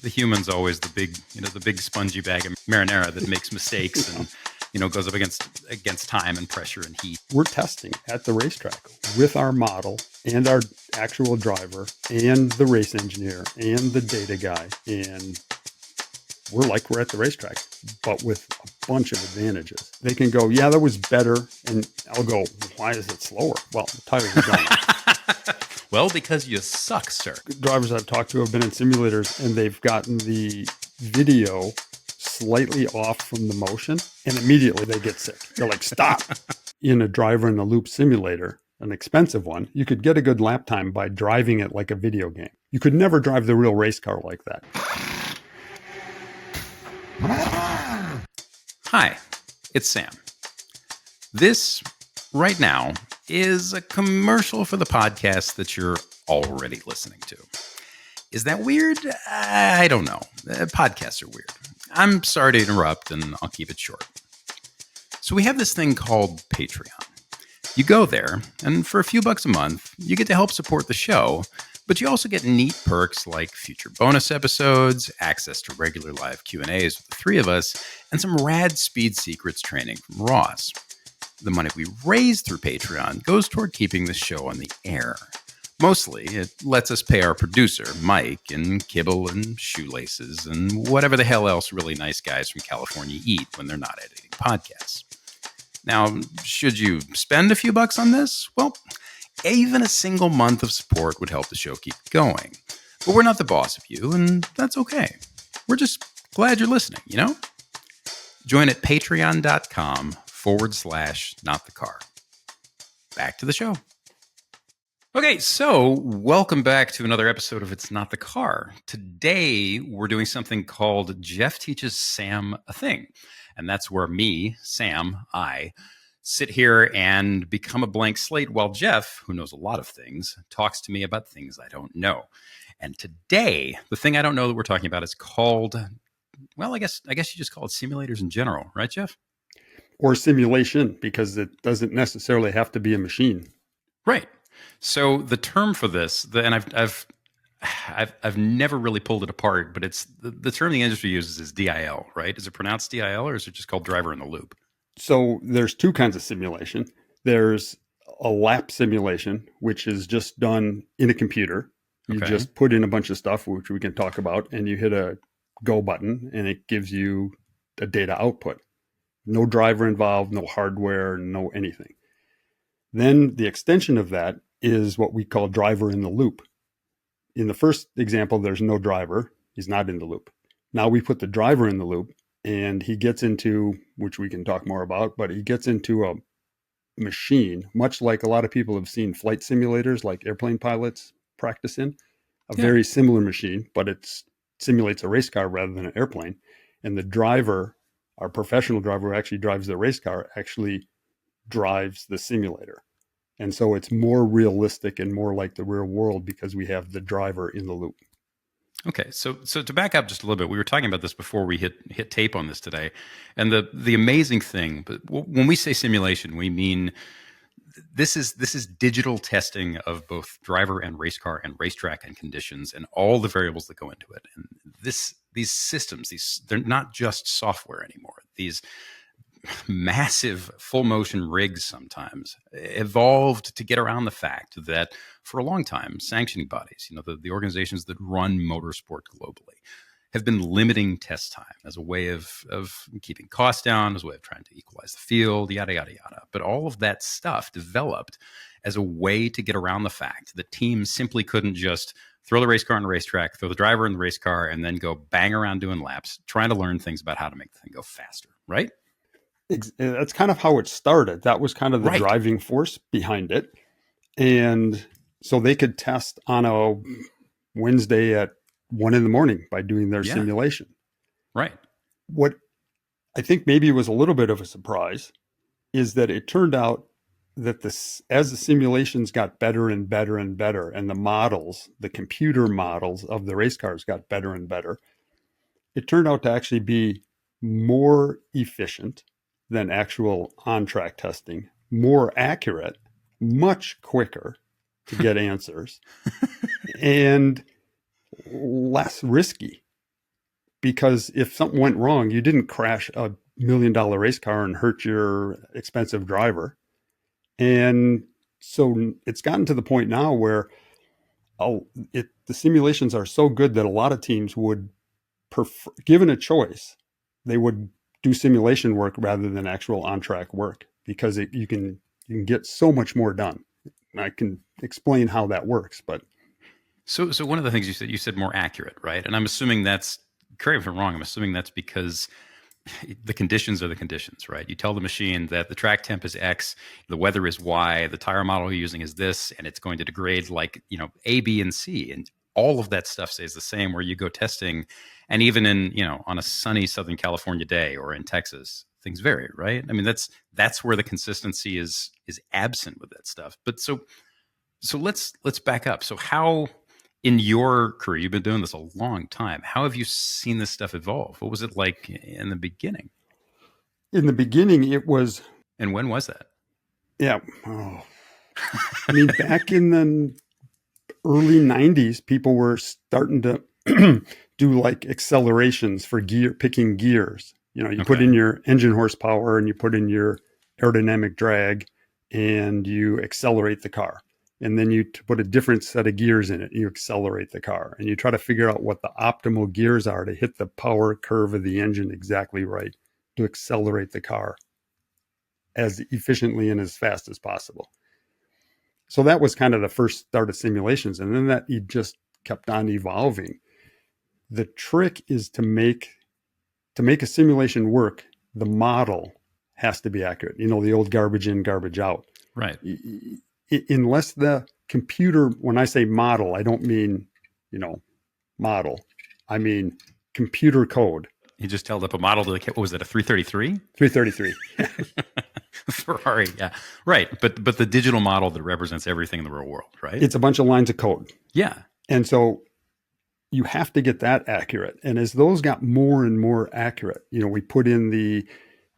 the human's always the big spongy bag of marinara that makes mistakes and goes up against time and pressure and heat. We're testing at the racetrack with our model and our actual driver and the race engineer and the data guy. And we're at the racetrack, but with a bunch of advantages. They can go, yeah, that was better. And I'll go, why is it slower? Well, the tires are gone. Well, because you suck, sir. Drivers I've talked to have been in simulators and they've gotten the video slightly off from the motion and immediately they get sick. They're like, stop. In a driver in the loop simulator, an expensive one, you could get a good lap time by driving it like a video game. You could never drive the real race car like that. Hi, it's Sam. This, right now, is a commercial for the podcast that you're already listening to. Is that weird? I don't know. Podcasts are weird. I'm sorry to interrupt, and I'll keep it short. So we have this thing called Patreon. You go there, and for a few bucks a month, you get to help support the show, but you also get neat perks like future bonus episodes, access to regular live Q&As with the three of us, and some rad speed secrets training from Ross. The money we raise through Patreon goes toward keeping the show on the air. Mostly, it lets us pay our producer, Mike, and kibble and shoelaces and whatever the hell else really nice guys from California eat when they're not editing podcasts. Now, should you spend a few bucks on this? Well, even a single month of support would help the show keep going. But we're not the boss of you, and that's okay. We're just glad you're listening, Join at patreon.com/notthecar. Back to the show. Okay, so welcome back to another episode of It's Not the Car. Today, we're doing something called Jeff Teaches Sam a Thing. And that's where me, Sam, I sit here and become a blank slate while Jeff, who knows a lot of things, talks to me about things I don't know. And today, the thing I don't know that we're talking about is called, well, I guess you just call it simulators in general, right, Jeff? Or simulation, because it doesn't necessarily have to be a machine. Right. So the term for this, and I've never really pulled it apart, but it's the term the industry uses is DIL, right? Is it pronounced DIL or is it just called driver in the loop? So there's two kinds of simulation. There's a lap simulation, which is just done in a computer. You just put in a bunch of stuff, which we can talk about, and you hit a go button and it gives you a data output. No driver involved, no hardware, no anything. Then the extension of that is what we call driver in the loop. In the first example, there's no driver. He's not in the loop. Now we put the driver in the loop and he gets into, which we can talk more about, but he gets into a machine, much like a lot of people have seen flight simulators like airplane pilots practice in, very similar machine, but it simulates a race car rather than an airplane. And the driver, our professional driver who actually drives the race car, actually drives the simulator. And so it's more realistic and more like the real world because we have the driver in the loop. Okay, so to back up just a little bit, we were talking about this before we hit tape on this today, and the amazing thing, but when we say simulation, we mean this is digital testing of both driver and race car and racetrack and conditions and all the variables that go into it. And these systems, they're not just software anymore. These massive full motion rigs sometimes evolved to get around the fact that for a long time, sanctioning bodies, the organizations that run motorsport globally, have been limiting test time as a way of keeping costs down, as a way of trying to equalize the field, yada, yada, yada. But all of that stuff developed as a way to get around the fact that teams simply couldn't just throw the race car on the racetrack, throw the driver in the race car, and then go bang around doing laps, trying to learn things about how to make the thing go faster, right? That's kind of how it started. That was kind of the driving force behind it. And so they could test on a Wednesday at 1 a.m. by doing their simulation. Right. What I think maybe was a little bit of a surprise is that it turned out that as the simulations got better and better and better, and the computer models of the race cars got better and better, it turned out to actually be more efficient than actual on-track testing, more accurate, much quicker to get answers, and less risky. because if something went wrong, you didn't crash a $1 million race car and hurt your expensive driver. And so it's gotten to the point now where the simulations are so good that a lot of teams would prefer, given a choice, they would do simulation work rather than actual on-track work, because you can get so much more done. And I can explain how that works, but so one of the things you said more accurate, right? And I'm assuming that's, correct me if I'm wrong, I'm assuming that's because the conditions are the conditions, right? You tell the machine that the track temp is X, the weather is Y, the tire model you're using is this, and it's going to degrade like, A, B, and C. And all of that stuff stays the same where you go testing. And even in, on a sunny Southern California day or in Texas, things vary, right? I mean, that's where the consistency is absent with that stuff. But so let's back up. So how, in your career, you've been doing this a long time, how have you seen this stuff evolve? What was it like in the beginning? In the beginning, it was. And when was that? Yeah. Oh. I mean, back in the early 90s, people were starting to do like accelerations for picking gears. You put in your engine horsepower and you put in your aerodynamic drag and you accelerate the car. And then you put a different set of gears in it, and you accelerate the car. And you try to figure out what the optimal gears are to hit the power curve of the engine exactly right to accelerate the car as efficiently and as fast as possible. So that was kind of the first start of simulations. And then that just kept on evolving. The trick is to make a simulation work, the model has to be accurate. The old garbage in, garbage out. Right. Unless the computer, when I say model, I don't mean, model. I mean computer code. You just held up a model to what was it, a 333? 333. Ferrari, yeah. Right. But the digital model that represents everything in the real world, right? It's a bunch of lines of code. Yeah. And so you have to get that accurate. And as those got more and more accurate, we put in the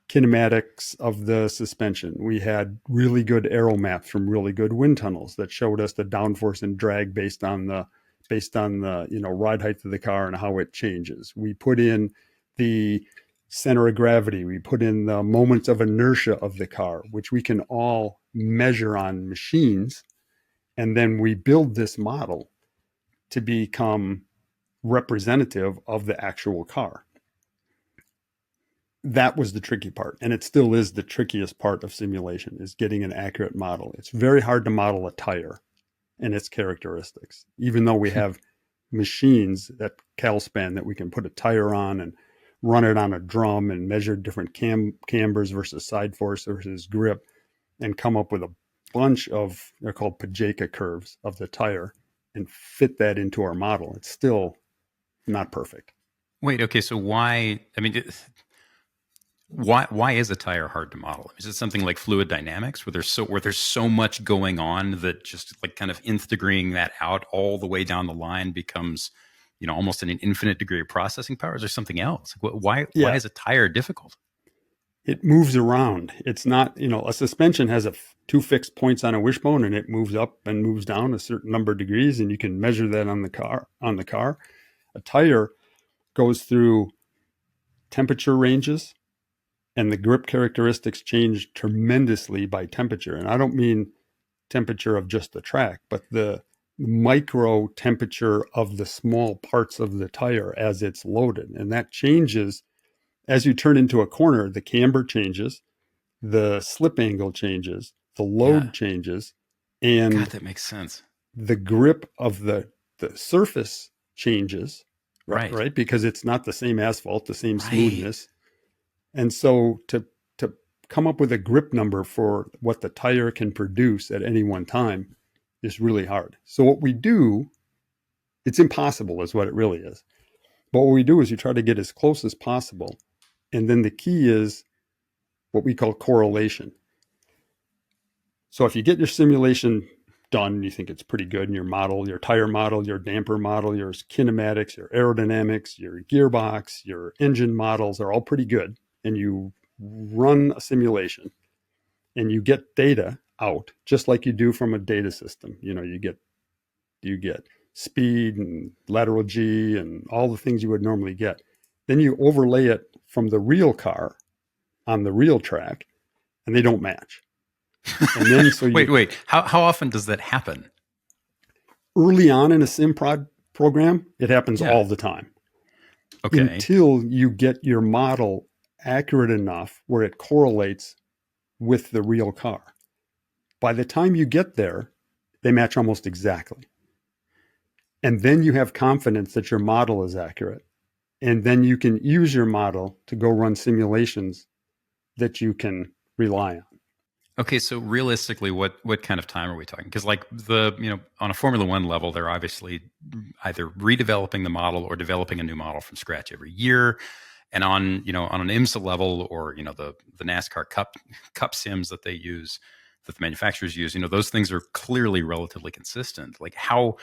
kinematics of the suspension. We had really good aero maps from really good wind tunnels that showed us the downforce and drag based on the ride height of the car and how it changes. We put in the center of gravity. We put in the moments of inertia of the car, which we can all measure on machines. And then we build this model to become representative of the actual car. That was the tricky part. And it still is the trickiest part of simulation, is getting an accurate model. It's very hard to model a tire and its characteristics, even though we have machines at CalSpan that we can put a tire on and run it on a drum and measure different cambers versus side force versus grip and come up with a bunch of, they're called Pajeca curves of the tire, and fit that into our model. It's still not perfect. Wait, okay. So why is a tire hard to model? Is it something like fluid dynamics where there's so much going on that just like kind of integrating that out all the way down the line becomes, almost an infinite degree of processing power? Is there something else? Why is a tire difficult? It moves around. It's not, a suspension has two fixed points on a wishbone, and it moves up and moves down a certain number of degrees, and you can measure that on the car. A tire goes through temperature ranges, and the grip characteristics change tremendously by temperature. And I don't mean temperature of just the track, but the micro temperature of the small parts of the tire as it's loaded. And that changes as you turn into a corner. The camber changes, the slip angle changes, the load changes, and God, that makes sense. The grip of the surface changes, right? Because it's not the same asphalt, the same smoothness. And so to come up with a grip number for what the tire can produce at any one time is really hard. So what we do, it's impossible is what it really is. But what we do is you try to get as close as possible. And then the key is what we call correlation. So if you get your simulation done, you think it's pretty good, and your model, your tire model, your damper model, your kinematics, your aerodynamics, your gearbox, your engine models are all pretty good, and you run a simulation and you get data out just like you do from a data system. You get speed and lateral G and all the things you would normally get. Then you overlay it from the real car on the real track, and they don't match. And then so wait. How often does that happen? Early on in a sim program, it happens all the time. Okay. Until you get your model accurate enough where it correlates with the real car. By the time you get there, they match almost exactly. And then you have confidence that your model is accurate. And then you can use your model to go run simulations that you can rely on. Okay, so realistically, what kind of time are we talking? Because like on a Formula One level, they're obviously either redeveloping the model or developing a new model from scratch every year. And on an IMSA level, or the NASCAR Cup sims that they use, that the manufacturers use, those things are clearly relatively consistent. Like how,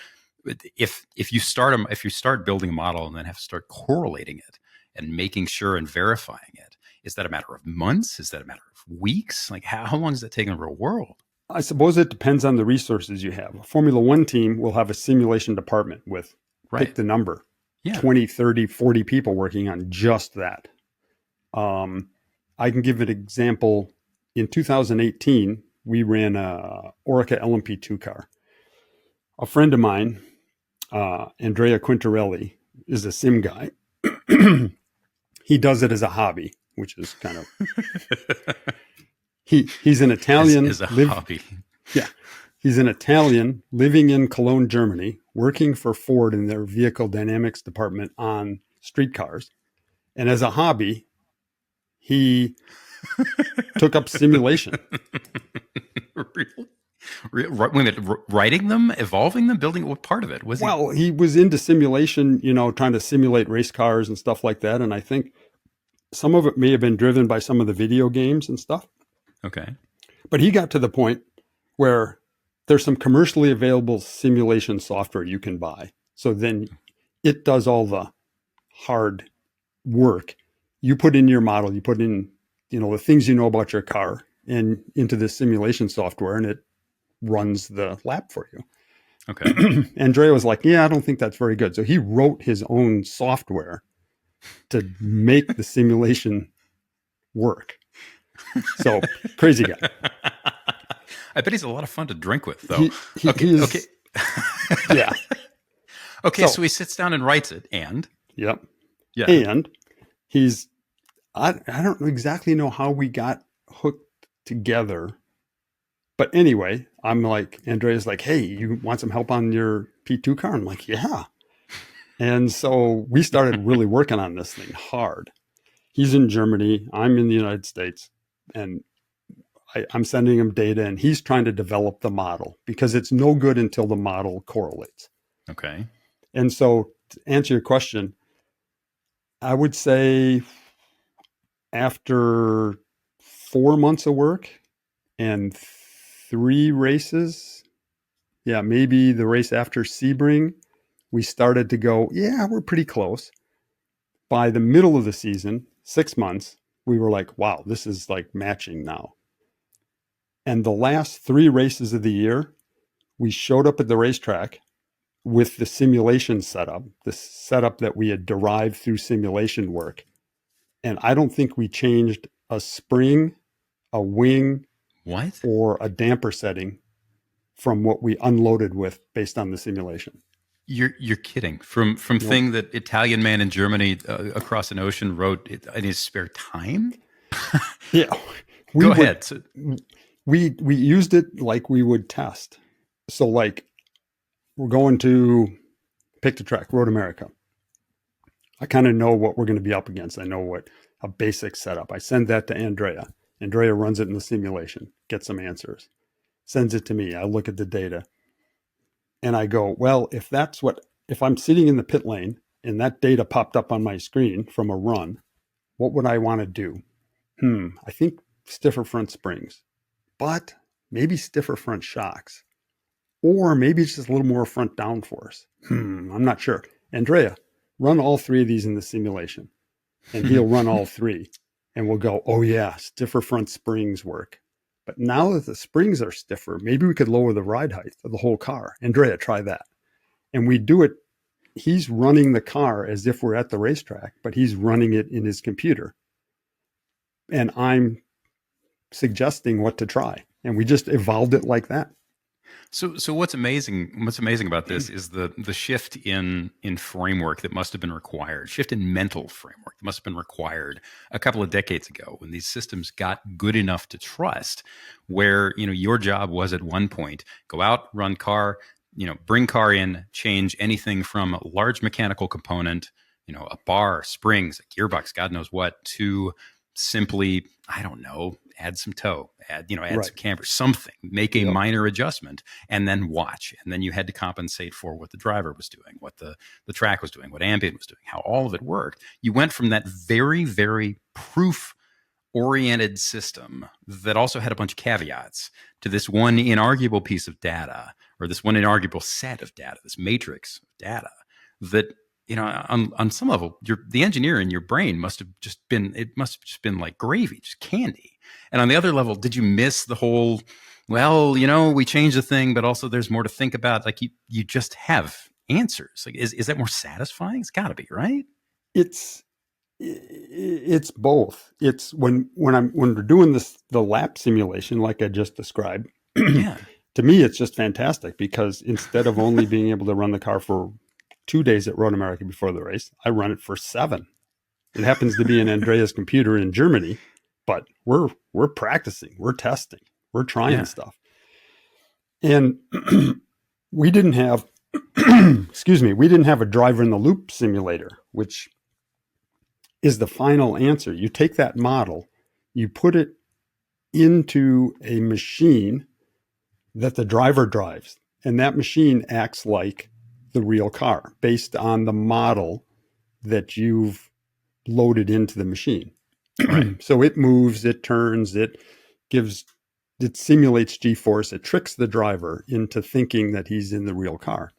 if you start building a model and then have to start correlating it and making sure and verifying it, is that a matter of months? Is that a matter of weeks? Like how long does that take in the real world? I suppose it depends on the resources you have. A Formula One team will have a simulation department with, pick the number, 20, 30, 40 people working on just that. I can give an example. In 2018, we ran a Orica LMP2 car. A friend of mine, Andrea Quintarelli, is a sim guy. He does it as a hobby, which is kind of... He's an Italian. As a hobby. Yeah. He's an Italian living in Cologne, Germany, working for Ford in their vehicle dynamics department on streetcars. And as a hobby, he took up simulation. Writing them, evolving them, building, what part of it was he? Well, he was into simulation, trying to simulate race cars and stuff like that. And I think some of it may have been driven by some of the video games and stuff. Okay. But he got to the point where there's some commercially available simulation software you can buy. So then it does all the hard work. You put in your model, you put in, the things you know about your car and into this simulation software, and it runs the lap for you. Okay. Andrea was like, yeah, I don't think that's very good. So he wrote his own software to make the simulation work. So crazy guy. I bet he's a lot of fun to drink with, though. Okay. Yeah. Okay, so he sits down and writes it, and? Yep. Yeah. And I don't exactly know how we got hooked together. But anyway, I'm like, Andrea's like, hey, you want some help on your P2 car? I'm like, yeah. And so we started really working on this thing hard. He's in Germany. I'm in the United States. And I'm sending him data, and he's trying to develop the model because it's no good until the model correlates. Okay. And so to answer your question, I would say after 4 months of work and 3 races, maybe the race after Sebring, we started to go, we're pretty close. By the middle of the season, 6 months, we were like, wow, this is like matching now. And the last 3 races of the year, we showed up at the racetrack with the simulation setup, the setup that we had derived through simulation work. And I don't think we changed a spring, a wing, or a damper setting from what we unloaded with based on the simulation. You're kidding. From thing that Italian man in Germany across an ocean wrote in his spare time? Yeah. Go ahead. We used it like we would test. So like we're going to pick the track, Road America. I kind of know what we're going to be up against. I know what a basic setup. I send that to Andrea. Andrea runs it in the simulation, gets some answers, sends it to me. I look at the data and I go, well, if I'm sitting in the pit lane and that data popped up on my screen from a run, what would I want to do? I think stiffer front springs, but maybe stiffer front shocks, or maybe just a little more front downforce. I'm not sure. Andrea, run all 3 of these in the simulation, and he'll run all 3, and we'll go, oh yeah, stiffer front springs work. But now that the springs are stiffer, maybe we could lower the ride height of the whole car. Andrea, try that. And we do it he's running the car as if we're at the racetrack, but he's running it in his computer. And I'm suggesting what to try. And we just evolved it like that. So what's amazing about this is the shift in framework that must have been required, shift in mental framework that must have been required a couple of decades ago when these systems got good enough to trust, where, you know, your job was at one point, go out, run car, you know, bring car in, change anything from a large mechanical component, you know, a bar, springs, a gearbox, God knows what, to simply, I don't know, add some tow, add Right. some camber, something, make a Yep. minor adjustment, and then watch. And then you had to compensate for what the driver was doing, what the track was doing, what ambient was doing, how all of it worked. You went from that very, very proof oriented system that also had a bunch of caveats to this one inarguable piece of data, or this one inarguable set of data, this matrix of data that, you know, on some level, the engineer in your brain must have just been like gravy, just candy. And on the other level, did you miss the whole, well, you know, we changed the thing, but also there's more to think about? Like you just have answers. Like, is that more satisfying? It's gotta be, right? It's both. It's when we're doing the lap simulation, like I just described, Yeah. to me, it's just fantastic because instead of only being able to run the car for 2 days at Road America before the race, I run it for 7. It happens to be in Andrea's computer in Germany, but we're practicing, we're testing, we're trying stuff. And we didn't have, we didn't have a driver in the loop simulator, which is the final answer. You take that model, you put it into a machine that the driver drives, and that machine acts like the real car based on the model that you've loaded into the machine. Right. So it moves, it turns, it simulates G-force, it tricks the driver into thinking that he's in the real car.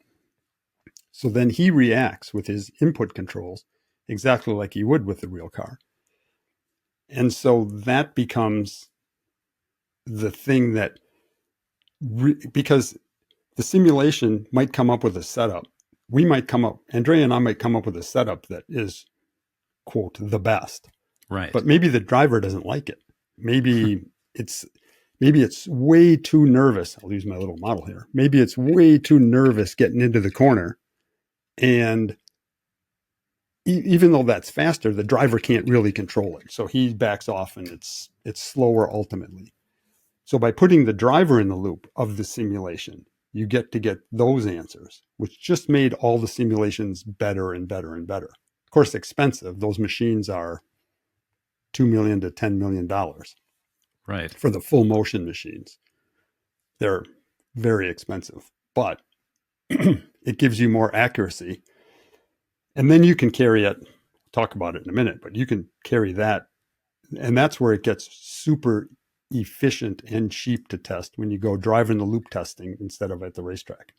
So then he reacts with his input controls exactly like he would with the real car. And so that becomes the thing that, because the simulation might come up with a setup. Andrea and I might come up with a setup that is, quote, the best. Right. But maybe the driver doesn't like it. Maybe it's way too nervous. I'll use my little model here. Maybe it's way too nervous getting into the corner. And even though that's faster, the driver can't really control it. So he backs off and it's slower ultimately. So by putting the driver in the loop of the simulation, you get those answers, which just made all the simulations better and better and better. Of course, expensive. Those machines are $2 million to $10 million. Right. For the full motion machines. They're very expensive, but it gives you more accuracy. And then you can carry it, talk about it in a minute, but you can carry that. And that's where it gets super efficient and cheap to test when you go driving the loop testing instead of at the racetrack.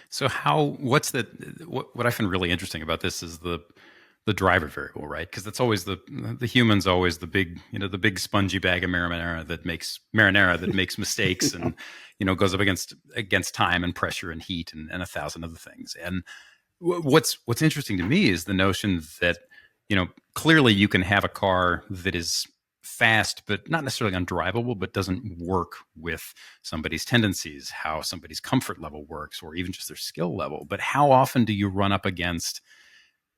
So what I find really interesting about this is the driver variable, right? Because that's always the human's always the big, the big spongy bag of marinara that makes mistakes and, goes up against time and pressure and heat and 1,000 other things. And what's interesting to me is the notion that, clearly you can have a car that is fast, but not necessarily undrivable, but doesn't work with somebody's tendencies, how somebody's comfort level works, or even just their skill level. But how often do you run up against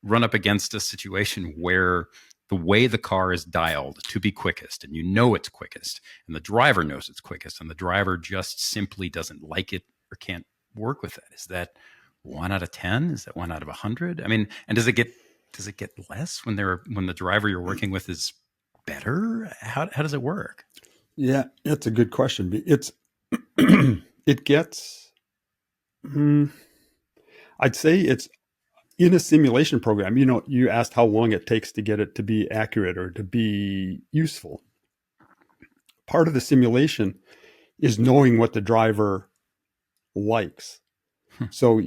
a situation where the way the car is dialed to be quickest, and it's quickest, and the driver knows it's quickest, and the driver just simply doesn't like it or can't work with it? Is that 1 out of 10? Is that 1 out of 100? I mean, and does it get less when the driver you're working with is better? How does it work? Yeah, that's a good question. It gets, I'd say it's in a simulation program. You asked how long it takes to get it to be accurate or to be useful. Part of the simulation is knowing what the driver likes. So,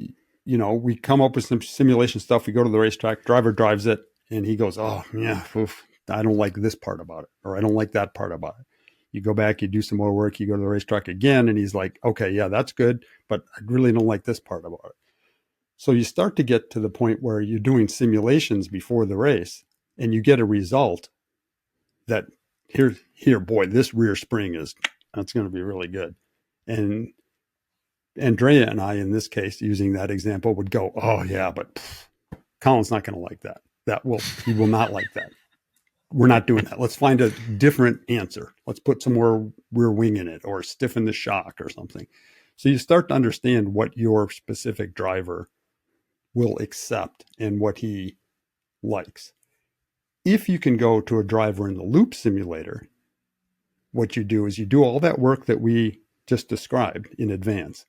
we come up with some simulation stuff. We go to the racetrack, driver drives it, and he goes, oh, yeah, oof, I don't like this part about it, or I don't like that part about it. You go back, you do some more work, you go to the racetrack again, and he's like, okay, yeah, that's good, but I really don't like this part about it. So you start to get to the point where you're doing simulations before the race and you get a result that here, boy, this rear spring that's going to be really good. And Andrea and I, in this case, using that example, would go, oh yeah, but Colin's not going to like that. He will not like that. We're not doing that. Let's find a different answer. Let's put some more rear wing in it or stiffen the shock or something. So you start to understand what your specific driver will accept and what he likes. If you can go to a driver in the loop simulator, what you do is you do all that work that we just described in advance.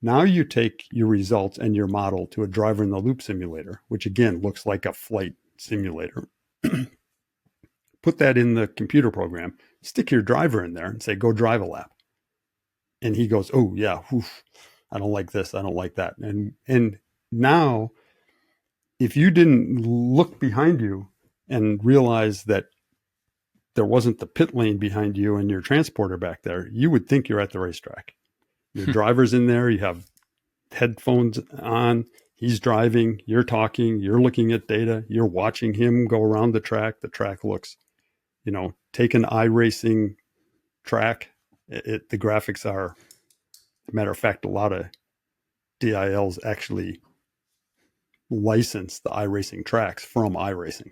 Now you take your results and your model to a driver in the loop simulator, which again looks like a flight simulator. Put that in the computer program, stick your driver in there and say, go drive a lap. And he goes, oh yeah, I don't like this. I don't like that. And now if you didn't look behind you and realize that there wasn't the pit lane behind you and your transporter back there, you would think you're at the racetrack. Your driver's in there, you have headphones on, he's driving, you're talking, you're looking at data, you're watching him go around the track. The track looks, take an iRacing track. The graphics are, matter of fact, a lot of DILs actually license the iRacing tracks from iRacing.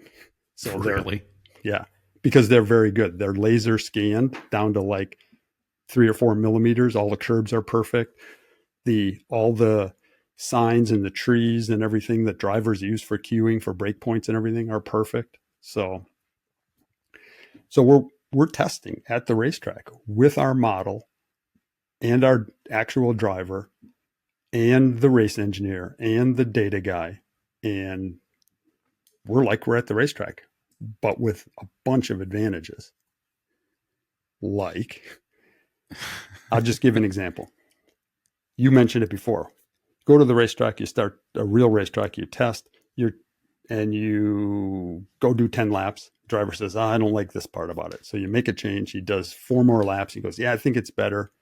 So really? Yeah, because they're very good. They're laser scanned down to like 3 or 4 millimeters. All the curbs are perfect. All the signs and the trees and everything that drivers use for queuing for breakpoints and everything are perfect. So we're testing at the racetrack with our model and our actual driver and the race engineer and the data guy. And we're at the racetrack, but with a bunch of advantages. Like, I'll just give an example. You mentioned it before. Go to the racetrack, you start a real racetrack, you test, and you go do 10 laps. Driver says, I don't like this part about it. So you make a change. He does 4 more laps. He goes, yeah, I think it's better.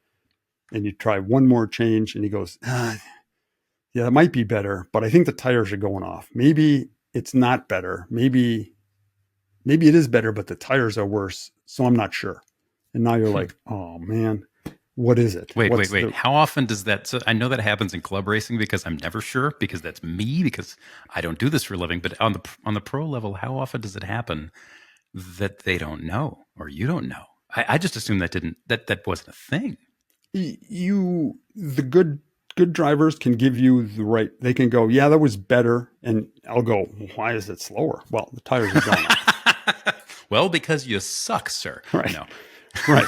And you try one more change and he goes, yeah, it might be better, but I think the tires are going off. Maybe it's not better. Maybe it is better, but the tires are worse. So I'm not sure. And now you're like, oh man, what is it? Wait. How often does that? So I know that happens in club racing because I'm never sure because that's me because I don't do this for a living. But on the pro level, how often does it happen that they don't know or you don't know? I just assume that wasn't a thing. The good drivers can give you the right. They can go, yeah, that was better, and I'll go, why is it slower? Well, the tires are gone. Well, because you suck, sir. Right. No. Right.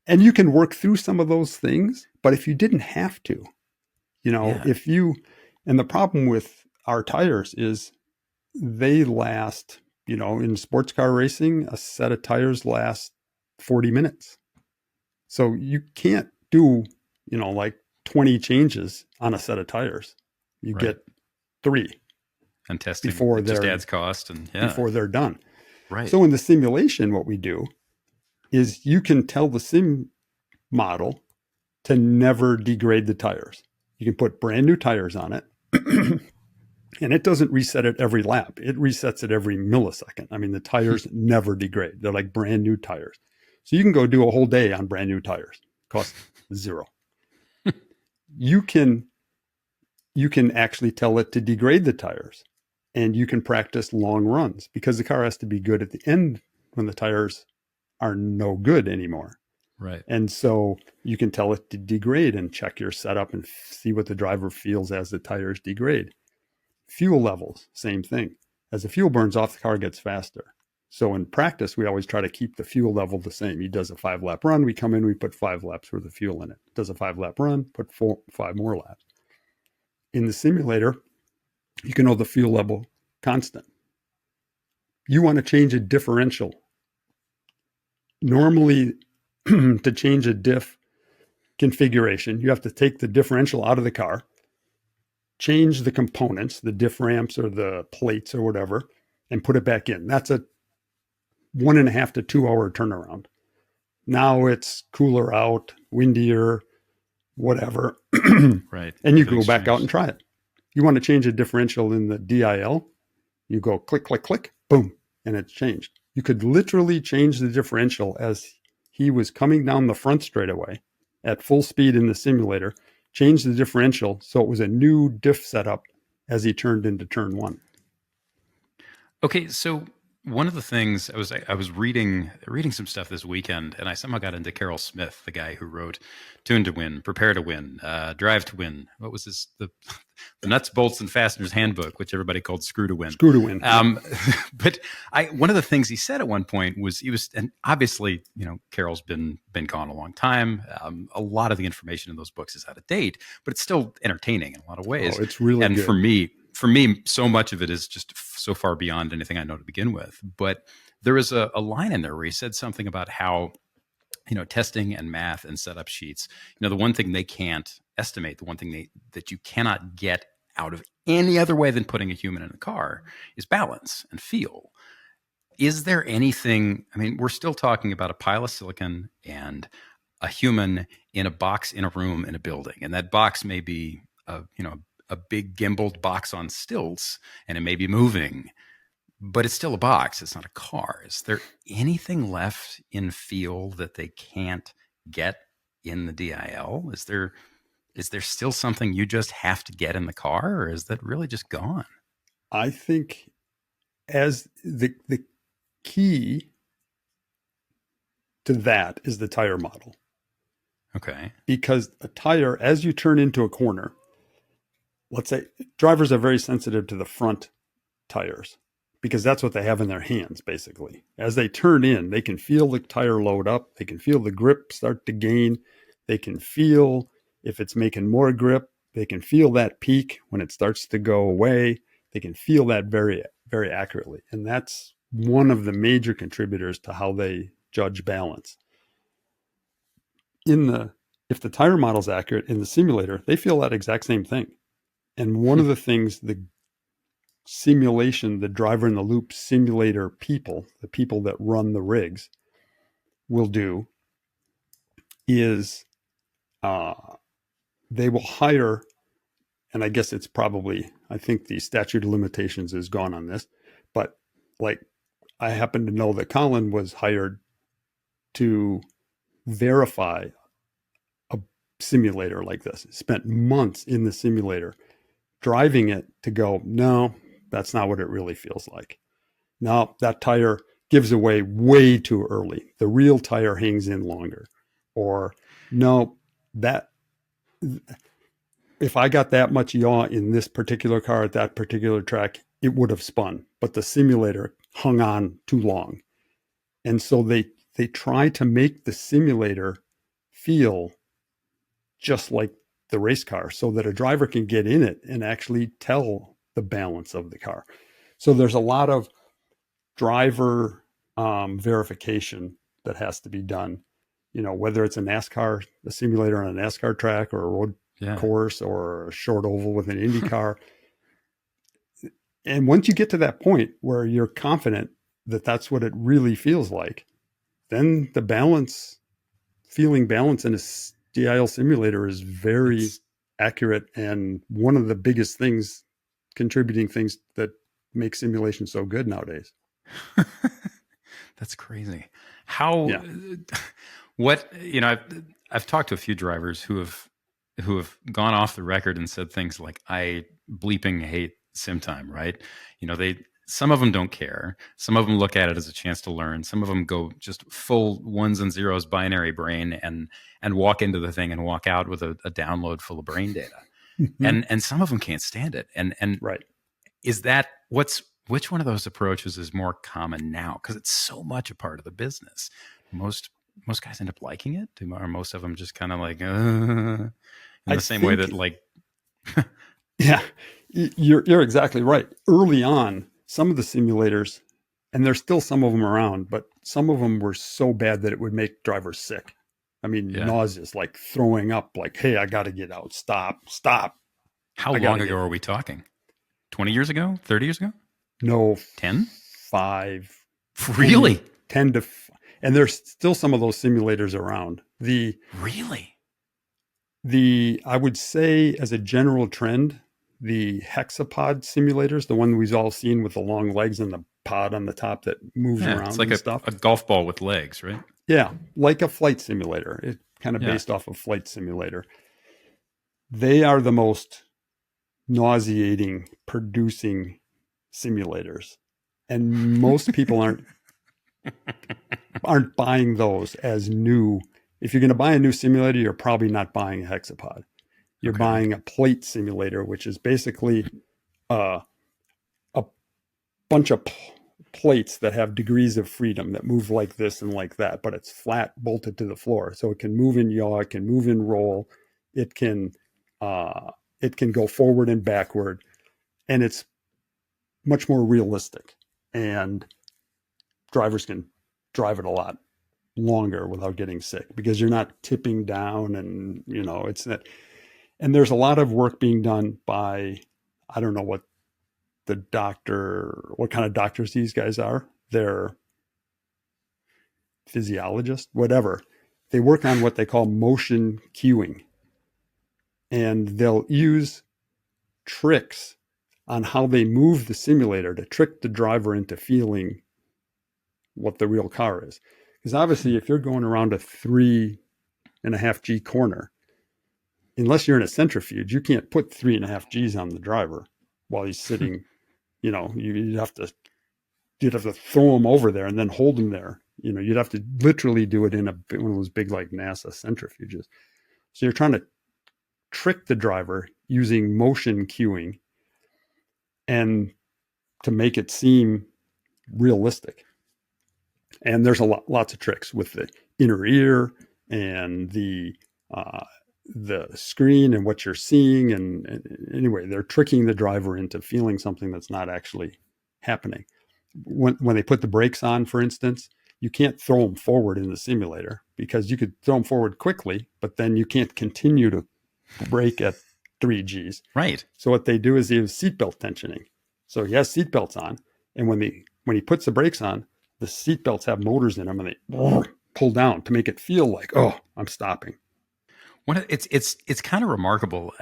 And you can work through some of those things, but if you didn't have to, and the problem with our tires is they last, in sports car racing, a set of tires lasts 40 minutes. So you can't do, like 20 changes on a set of tires. You get 3. And testing before just adds cost before they're done. Right. So in the simulation, what we do is you can tell the sim model to never degrade the tires. You can put brand new tires on it and it doesn't reset it every lap. It resets it every millisecond. I mean, the tires never degrade. They're like brand new tires. So you can go do a whole day on brand new tires. Cost 0. You can actually tell it to degrade the tires and you can practice long runs because the car has to be good at the end when the tires are no good anymore. Right. And so you can tell it to degrade and check your setup and see what the driver feels as the tires degrade. Fuel levels, same thing. As the fuel burns off, the car gets faster. So in practice, we always try to keep the fuel level the same. He does a 5-lap run. We come in, we put 5 laps worth of fuel in it. Does a 5-lap run, put 5 more laps. In the simulator, you can hold the fuel level constant. You want to change a differential. Normally, to change a diff configuration, you have to take the differential out of the car, change the components, the diff ramps or the plates or whatever, and put it back in. That's a 1.5 to 2 hour turnaround. Now it's cooler out, windier, whatever. Right. And you go back out and try it. You want to change a differential in the DIL, you go click, click, click, boom, and it's changed. You could literally change the differential as he was coming down the front straightaway at full speed in the simulator, change the differential so it was a new diff setup as he turned into turn one. Okay, so one of the things I was reading some stuff this weekend, and I somehow got into Carroll Smith, the guy who wrote "Tune to Win," "Prepare to Win," "Drive to Win." What was the Nuts, Bolts, and Fasteners Handbook, which everybody called "Screw to Win." Screw to Win. But one of the things he said at one point was and obviously, Carroll's been gone a long time. A lot of the information in those books is out of date, but it's still entertaining in a lot of ways. Oh, it's really good. For me, so much of it is just so far beyond anything I know to begin with. But there was a line in there where he said something about how, testing and math and setup sheets, the one thing they can't estimate, the one thing that you cannot get out of any other way than putting a human in a car is balance and feel. Is there anything, we're still talking about a pile of silicon and a human in a box, in a room, in a building. And that box may be a big gimbaled box on stilts, and it may be moving, but it's still a box. It's not a car. Is there anything left in feel that they can't get in the DIL? Is there still something you just have to get in the car, or is that really just gone? I think as the key to that is the tire model. Okay. Because a tire, as you turn into a corner, let's say drivers are very sensitive to the front tires because that's what they have in their hands, basically. As they turn in, they can feel the tire load up. They can feel the grip start to gain. They can feel if it's making more grip. They can feel that peak when it starts to go away. They can feel that very, very accurately. And that's one of the major contributors to how they judge balance. If the tire model is accurate in the simulator, they feel that exact same thing. And one of the things the simulation, the driver in the loop simulator people, the people that run the rigs, will do is they will hire, and I guess it's probably, I think the statute of limitations is gone on this, but like I happen to know that Colin was hired to verify a simulator like this. He spent months in the simulator driving it to go, no, that's not what it really feels like. No, that tire gives away way too early. The real tire hangs in longer. Or no, that if I got that much yaw in this particular car at that particular track, it would have spun, but the simulator hung on too long. And so they try to make the simulator feel just like the race car so that a driver can get in it and actually tell the balance of the car. So there's a lot of driver verification that has to be done, whether it's a simulator on a NASCAR track or a road course or a short oval with an Indy car. And once you get to that point where you're confident that that's what it really feels like, then the feeling balance in a DIL simulator is very accurate and one of the biggest contributing things that make simulation so good nowadays. That's crazy. I've talked to a few drivers who have gone off the record and said things like, I bleeping hate sim time, right? Some of them don't care. Some of them look at it as a chance to learn. Some of them go just full ones and zeros binary brain and walk into the thing and walk out with a download full of brain data. Mm-hmm. And some of them can't stand it. And right. Is that which one of those approaches is more common now? Because it's so much a part of the business. Most guys end up liking it. Or most of them just kind of like in the same way that like yeah, you're exactly right. Early on, some of the simulators, and there's still some of them around, but some of them were so bad that it would make drivers sick. Nauseous, like throwing up, like, hey, I got to get out. Stop. How long ago are we talking? 20 years ago? 30 years ago? No. 10? 5. Really? 10 to... And there's still some of those simulators around. Really? I would say as a general trend, the hexapod simulators, the one we've all seen with the long legs and the pod on the top that moves around It's like and stuff. a golf ball with legs, right? Yeah, like a flight simulator. It kind of based off of flight simulator. They are the most nauseating producing simulators. And most people aren't buying those as new. If you're going to buy a new simulator, you're probably not buying a hexapod. You're buying a plate simulator, which is basically a bunch of plates that have degrees of freedom that move like this and like that, but it's flat bolted to the floor. So it can move in yaw, it can move in roll, it can go forward and backward, and it's much more realistic. And drivers can drive it a lot longer without getting sick because you're not tipping down, and it's that. And there's a lot of work being done by, I don't know what kind of doctors these guys are. They're physiologists, whatever. They work on what they call motion cueing. And they'll use tricks on how they move the simulator to trick the driver into feeling what the real car is. Because obviously, if you're going around a 3.5 G corner, unless you're in a centrifuge, you can't put 3.5 Gs on the driver while he's sitting. You'd have to throw him over there and then hold him there. You'd have to literally do it in one of those big like NASA centrifuges. So you're trying to trick the driver using motion cueing and to make it seem realistic. And there's lots of tricks with the inner ear and the screen and what you're seeing. And anyway, they're tricking the driver into feeling something that's not actually happening. When they put the brakes on, for instance, you can't throw them forward in the simulator because you could throw them forward quickly, but then you can't continue to brake at 3 Gs. Right. So what they do is they use seatbelt tensioning. So he has seatbelts on, and when he puts the brakes on, the seatbelts have motors in them, and they pull down to make it feel like, oh, I'm stopping. It's kind of remarkable.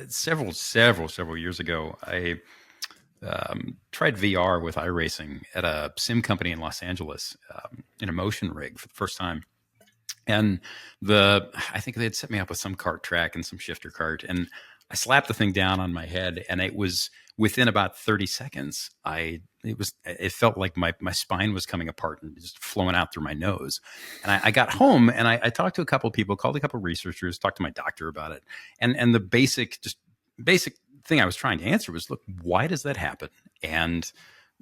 Several years ago, I tried VR with iRacing at a sim company in Los Angeles in a motion rig for the first time. And I think they had set me up with some kart track and some shifter kart, and I slapped the thing down on my head, and it was within about 30 seconds. It felt like my spine was coming apart and just flowing out through my nose. And I got home and I talked to a couple of people, called a couple of researchers, talked to my doctor about it. And the basic thing I was trying to answer was, look, why does that happen? And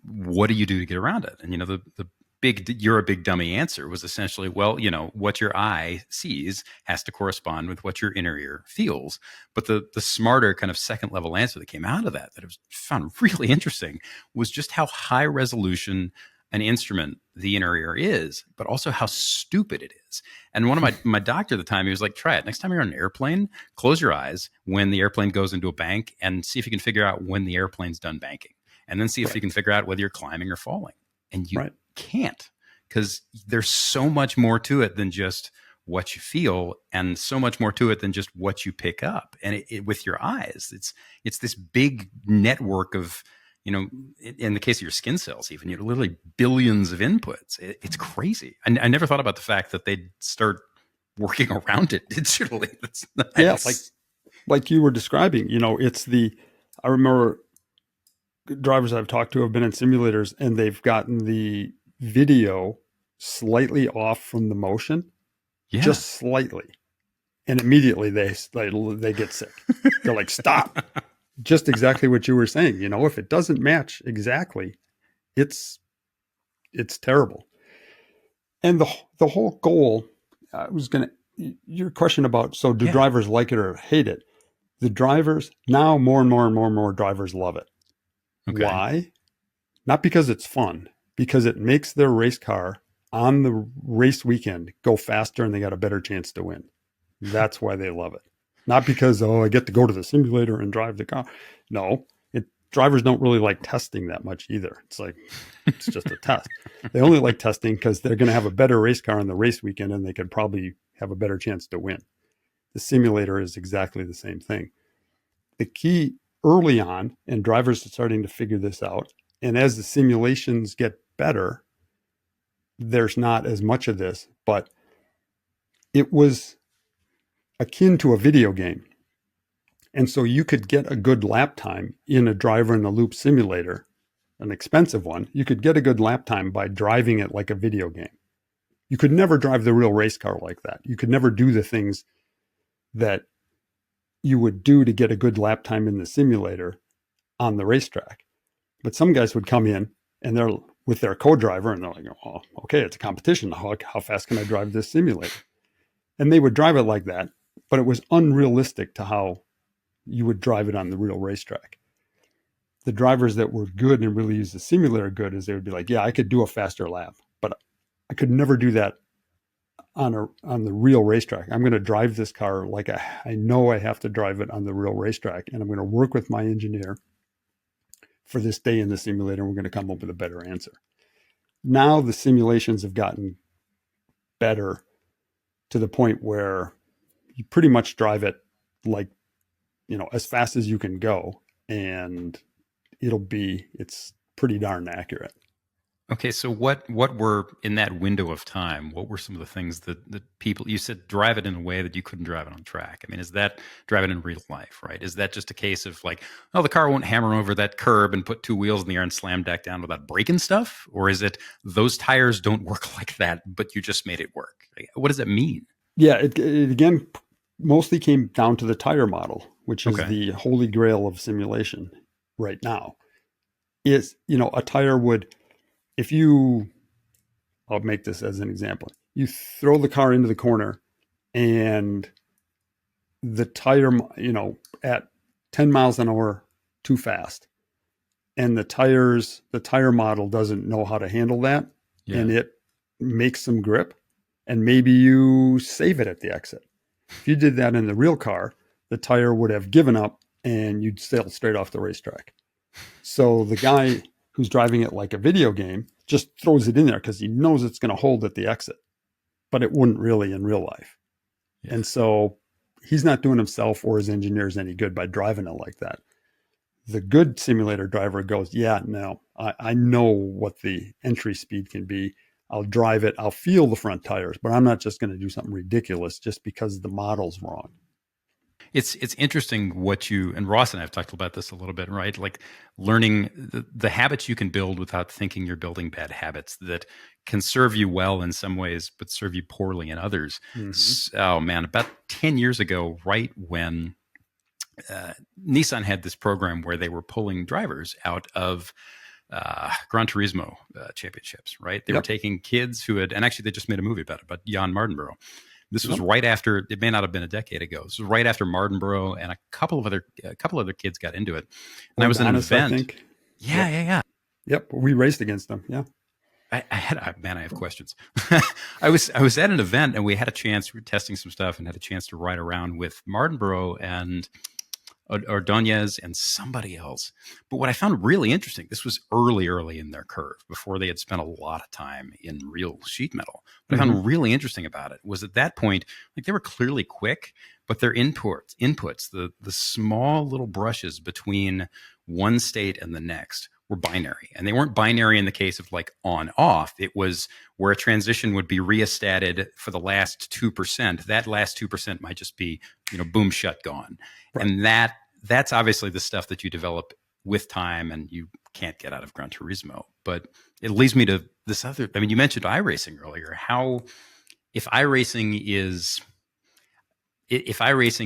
what do you do to get around it? And, the big, you're a big dummy answer was essentially, well, what your eye sees has to correspond with what your inner ear feels. But the smarter kind of second level answer that came out of that I found really interesting was just how high resolution an instrument the inner ear is, but also how stupid it is. And one of my doctor at the time, he was like, try it. Next time you're on an airplane, close your eyes when the airplane goes into a bank and see if you can figure out when the airplane's done banking. And then see if you can figure out whether you're climbing or falling. And you can't, because there's so much more to it than just what you feel, and so much more to it than just what you pick up. And with your eyes, it's this big network of, in the case of your skin cells, even, literally billions of inputs. It's crazy. I never thought about the fact that they'd start working around it digitally. Like you were describing, I remember drivers I've talked to have been in simulators and they've gotten the video slightly off from the motion, just slightly, and immediately they get sick. They're like, stop. Just exactly what you were saying. If it doesn't match exactly, it's terrible. And the whole goal, your question about, so do drivers like it or hate it? The drivers now, more and more drivers love it. Okay. Why? Not because it's fun, because it makes their race car on the race weekend go faster and they got a better chance to win. That's why they love it. Not because, I get to go to the simulator and drive the car. No, drivers don't really like testing that much either. It's just a test. They only like testing because they're going to have a better race car on the race weekend and they could probably have a better chance to win. The simulator is exactly the same thing. The key early on, and drivers are starting to figure this out. And as the simulations get better, there's not as much of this, but it was akin to a video game. And so you could get a good lap time in a driver in the loop simulator, an expensive one. You could get a good lap time by driving it like a video game. You could never drive the real race car like that. You could never do the things that you would do to get a good lap time in the simulator on the racetrack. But some guys would come in and they're with their co-driver and they're like, oh, okay, it's a competition. How fast can I drive this simulator? And they would drive it like that, but it was unrealistic to how you would drive it on the real racetrack. The drivers that were good and really used the simulator good is they would be like, yeah, I could do a faster lap, but I could never do that on the real racetrack. I'm going to drive this car like I know I have to drive it on the real racetrack, and I'm going to work with my engineer for this day in the simulator, and we're going to come up with a better answer. Now the simulations have gotten better to the point where you pretty much drive it like, as fast as you can go, and it's pretty darn accurate. Okay, so what were in that window of time? What were some of the things that people, you said drive it in a way that you couldn't drive it on track? I mean, is that drive it in real life, right? Is that just a case of like, oh, the car won't hammer over that curb and put two wheels in the air and slam back down without breaking stuff? Or is it those tires don't work like that, but you just made it work? Like, what does that mean? Yeah, it again mostly came down to the tire model, which is the holy grail of simulation right now. Is, a tire would, I'll make this as an example. You throw the car into the corner and the tire, at 10 miles an hour too fast. And the tire model doesn't know how to handle that. Yeah. And it makes some grip, and maybe you save it at the exit. If you did that in the real car, the tire would have given up and you'd sail straight off the racetrack. So the guy who's driving it like a video game just throws it in there because he knows it's going to hold at the exit, but it wouldn't really in real life. Yeah. And so he's not doing himself or his engineers any good by driving it like that. The good simulator driver goes, yeah, no, I know what the entry speed can be. I'll drive it. I'll feel the front tires, but I'm not just going to do something ridiculous just because the model's wrong. It's interesting what you, and Ross and I have talked about this a little bit, right? Like learning the habits you can build without thinking you're building bad habits that can serve you well in some ways, but serve you poorly in others. Mm-hmm. Oh man, about 10 years ago, right when Nissan had this program where they were pulling drivers out of Gran Turismo championships, right? They were taking kids who had, and actually they just made a movie about it, about Jan Mardenborough. This was right after, it may not have been a decade ago. This was right after Mardenborough and a couple of other kids got into it. And I was at an event. I think. Yeah. Yep. We raced against them. Yeah. I have questions. I was at an event and we had a chance, we were testing some stuff and had a chance to ride around with Mardenborough and Ordonez and somebody else. But what I found really interesting, this was early in their curve before they had spent a lot of time in real sheet metal. What I found really interesting about it was at that point, like they were clearly quick, but their inputs, the small little brushes between one state and the next were binary. And they weren't binary in the case of like on off. It was where a transition would be rheostated for the last 2%. That last 2% might just be, boom, shut, gone. Right. And that's obviously the stuff that you develop with time and you can't get out of Gran Turismo. But it leads me to this other, you mentioned iRacing earlier. If iRacing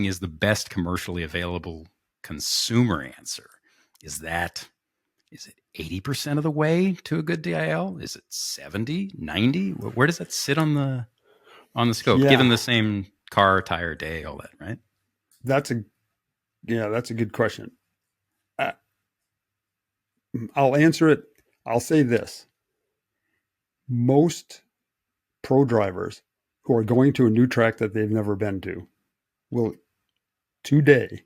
is the best commercially available consumer answer, is it 80% of the way to a good DIL? Is it 70, 90? Where does that sit on the scope, given the same car, tire, day, all that, right? That's a good question. I'll answer it. I'll say this. Most pro drivers who are going to a new track that they've never been to will today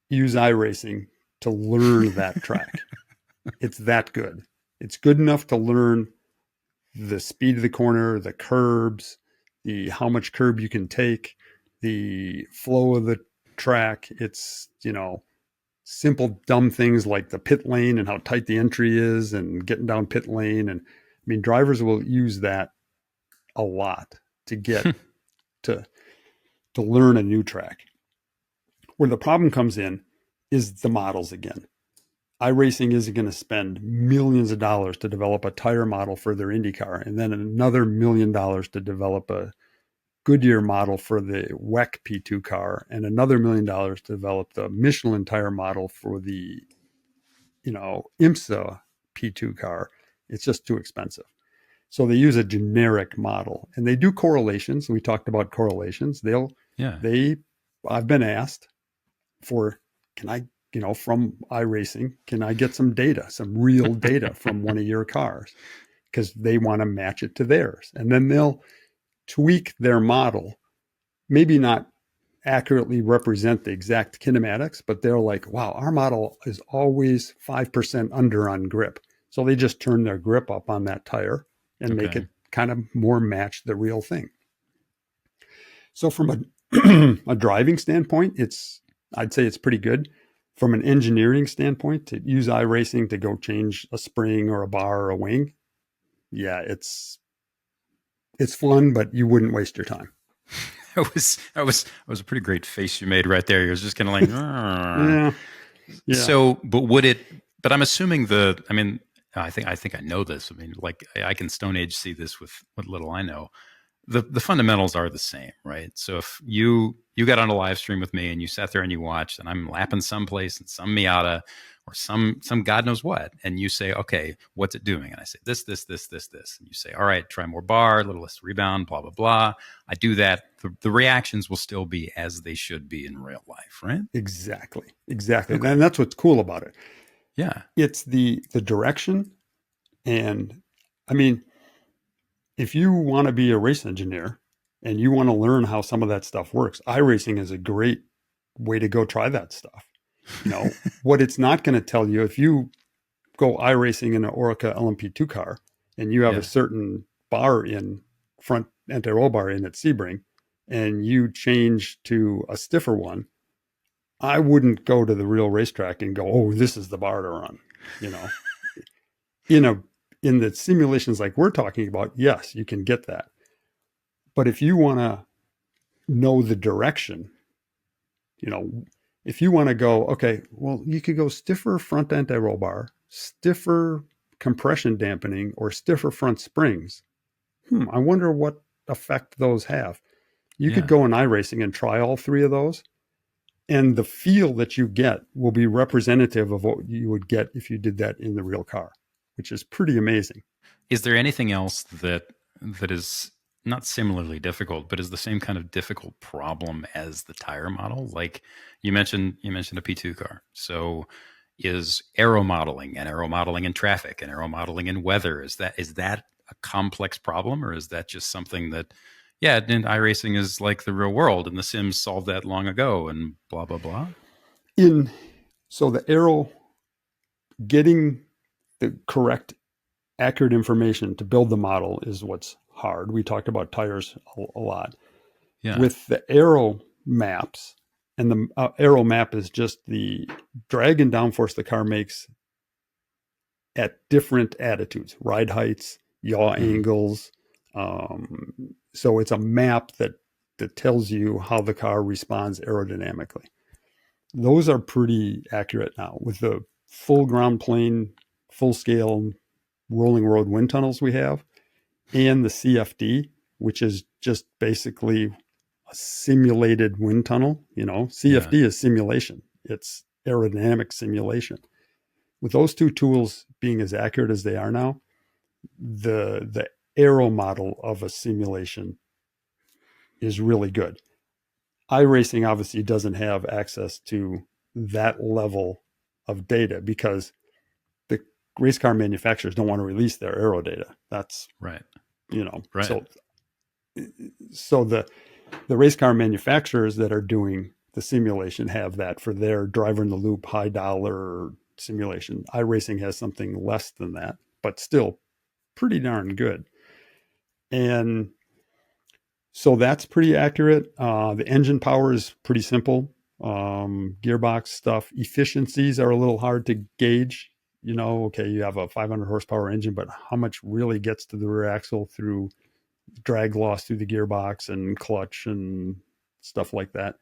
use iRacing to learn that track. It's that good. It's good enough to learn the speed of the corner, the curbs, how much curb you can take, the flow of the track. It's, simple, dumb things like the pit lane and how tight the entry is and getting down pit lane. And I mean, drivers will use that a lot to get to learn a new track. Where the problem comes in is the models again. iRacing isn't going to spend millions of dollars to develop a tire model for their IndyCar and then another $1 million to develop a Goodyear model for the WEC P2 car and another $1 million to develop the Michelin tire model for the, IMSA P2 car. It's just too expensive. So they use a generic model and they do correlations. We talked about correlations. I've been asked for, from iRacing, can I get some data, some real data from one of your cars? Because they want to match it to theirs. And then they'll tweak their model, maybe not accurately represent the exact kinematics, but they're like, wow, our model is always 5% under on grip. So they just turn their grip up on that tire and make it kind of more match the real thing. So from a driving standpoint, I'd say it's pretty good. From an engineering standpoint, to use iRacing to go change a spring or a bar or a wing, yeah, it's fun, but you wouldn't waste your time. That was a pretty great face you made right there. You was just kind of like, yeah. So, but I'm assuming I think I know this. I mean, like I can Stone Age see this with what little I know. The fundamentals are the same, right? So if you got on a live stream with me and you sat there and you watched, and I'm lapping someplace in some Miata or some God knows what, and you say, okay, what's it doing? And I say this, and you say, all right, try more bar, a little less rebound, blah blah blah. I do that. The reactions will still be as they should be in real life, right? Exactly. Okay. And that's what's cool about it. Yeah, it's the direction, and I mean, if you want to be a race engineer and you want to learn how some of that stuff works, iRacing is a great way to go try that stuff. What it's not going to tell you, if you go iRacing in an Orica LMP2 car and you have a certain bar in front anti-roll bar in at Sebring and you change to a stiffer one, I wouldn't go to the real racetrack and go, oh, this is the bar to run. In the simulations like we're talking about, yes, you can get that. But if you want to know the direction, if you want to go, okay, well, you could go stiffer front anti-roll bar, stiffer compression dampening, or stiffer front springs. I wonder what effect those have. You could go in iRacing and try all three of those, and the feel that you get will be representative of what you would get if you did that in the real car, which is pretty amazing. Is there anything else that is not similarly difficult, but is the same kind of difficult problem as the tire model? Like you mentioned a P2 car. So is aero modeling in traffic and aero modeling in weather, is that a complex problem, or is that just something that, and iRacing is like the real world and the Sims solved that long ago and blah, blah, blah? So the aero, getting the correct, accurate information to build the model is what's hard. We talked about tires a lot. Yeah. With the aero maps, and the aero map is just the drag and downforce the car makes at different attitudes, ride heights, yaw angles. So it's a map that tells you how the car responds aerodynamically. Those are pretty accurate now with the full ground plane, full scale rolling road wind tunnels we have, and the CFD, which is just basically a simulated wind tunnel. CFD is simulation. It's aerodynamic simulation. With those two tools being as accurate as they are now, the aero model of a simulation is really good. iRacing obviously doesn't have access to that level of data because the race car manufacturers don't want to release their aero data. That's right. Right. So the race car manufacturers that are doing the simulation have that for their driver in the loop high dollar simulation. iRacing has something less than that, but still pretty darn good. And so that's pretty accurate. The engine power is pretty simple. Gearbox stuff. Efficiencies are a little hard to gauge. Okay, you have a 500 horsepower engine, but how much really gets to the rear axle through drag loss through the gearbox and clutch and stuff like that.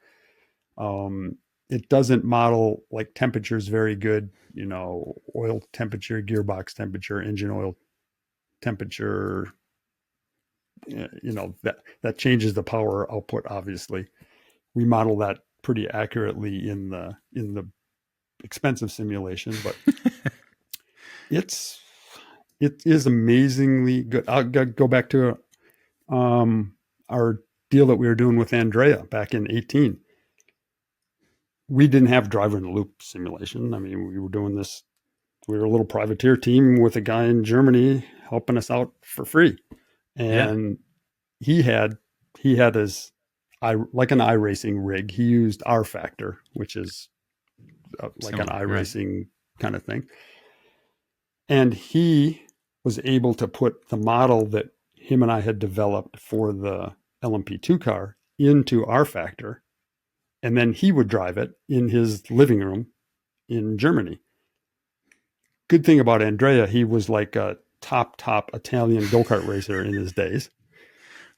It doesn't model like temperatures very good, oil temperature, gearbox temperature, engine oil temperature, that changes the power output. Obviously, we model that pretty accurately in the expensive simulation, but it is amazingly good. I'll go back to our deal that we were doing with Andrea back in 2018. We didn't have driver in the loop simulation. I mean, we were doing this. We were a little privateer team with a guy in Germany helping us out for free. And he had his like an iRacing rig. He used R Factor, which is like an iRacing kind of thing. And he was able to put the model that him and I had developed for the LMP2 car into R Factor. And then he would drive it in his living room in Germany. Good thing about Andrea, he was like a top Italian go-kart racer in his days.